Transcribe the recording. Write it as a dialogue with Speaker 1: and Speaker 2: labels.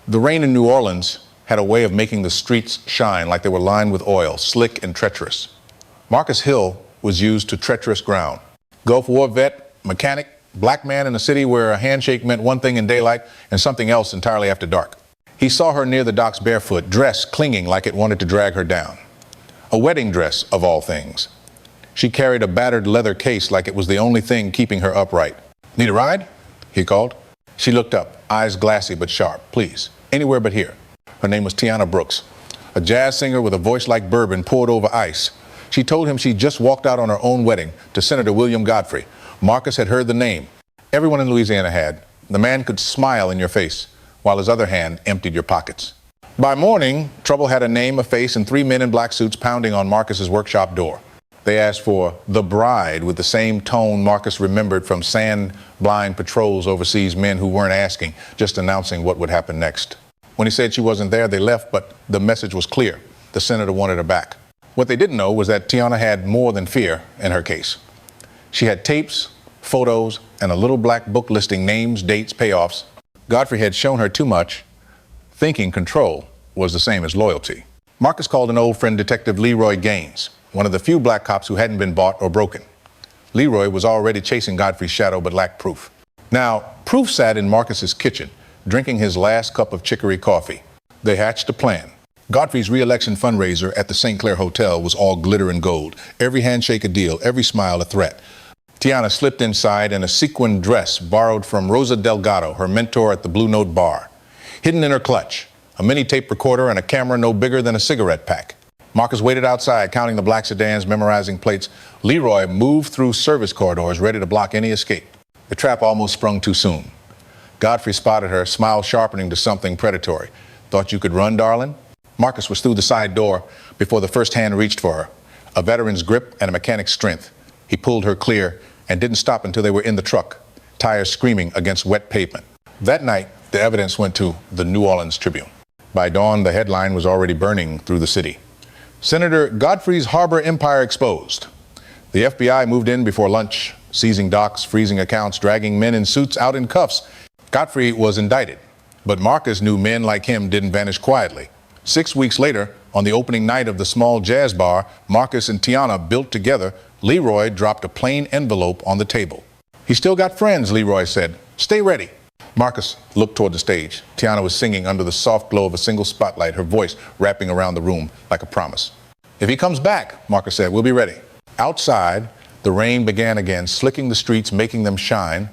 Speaker 1: The rain in New Orleans had a way of making the streets shine like they were lined with oil, slick and treacherous. Marcus Hill was used to treacherous ground. Gulf War vet, mechanic, black man in a city where a handshake meant one thing in daylight and something else entirely after dark. He saw her near the docks barefoot, dressed, clinging like it wanted to drag her down. A wedding dress, of all things. She carried a battered leather case like it was the only thing keeping her upright. "Need a ride?" he called. She looked up, eyes glassy but sharp. "Please, anywhere but here." Her name was Tiana Brooks, a jazz singer with a voice like bourbon poured over ice. She told him she just walked out on her own wedding to Senator William Godfrey. Marcus had heard the name. Everyone in Louisiana had. The man could smile in your face, while his other hand emptied your pockets. By morning, trouble had a name, a face, and 3 men in black suits pounding on Marcus's workshop door. They asked for the bride with the same tone Marcus remembered from sand-blind patrols overseas, men who weren't asking, just announcing what would happen next. When he said she wasn't there, they left, but the message was clear. The senator wanted her back. What they didn't know was that Tiana had more than fear in her case. She had tapes, photos, and a little black book listing names, dates, payoffs. Godfrey had shown her too much, thinking control was the same as loyalty. Marcus called an old friend, Detective Leroy Gaines, one of the few black cops who hadn't been bought or broken. Leroy was already chasing Godfrey's shadow but lacked proof. Now, proof sat in Marcus's kitchen, drinking his last cup of chicory coffee. They hatched a plan. Godfrey's re-election fundraiser at the St. Clair Hotel was all glitter and gold. Every handshake a deal, every smile a threat. Tiana slipped inside in a sequined dress borrowed from Rosa Delgado, her mentor at the Blue Note bar. Hidden in her clutch, a mini tape recorder and a camera no bigger than a cigarette pack. Marcus waited outside, counting the black sedans, memorizing plates. Leroy moved through service corridors, ready to block any escape. The trap almost sprung too soon. Godfrey spotted her, smile sharpening to something predatory. "Thought you could run, darling?" Marcus was through the side door before the first hand reached for her. A veteran's grip and a mechanic's strength. He pulled her clear and didn't stop until they were in the truck, tires screaming against wet pavement. That night, the evidence went to the New Orleans Tribune. By dawn, the headline was already burning through the city. Senator Godfrey's harbor empire exposed. The FBI moved in before lunch, seizing docks, freezing accounts, dragging men in suits out in cuffs. Godfrey was indicted, but Marcus knew men like him didn't vanish quietly. 6 weeks later, on the opening night of the small jazz bar Marcus and Tiana built together, Leroy dropped a plain envelope on the table. "He still got friends," Leroy said. "Stay ready." Marcus looked toward the stage. Tiana was singing under the soft glow of a single spotlight, her voice wrapping around the room like a promise. "If he comes back," Marcus said, "we'll be ready." Outside, the rain began again, slicking the streets, making them shine.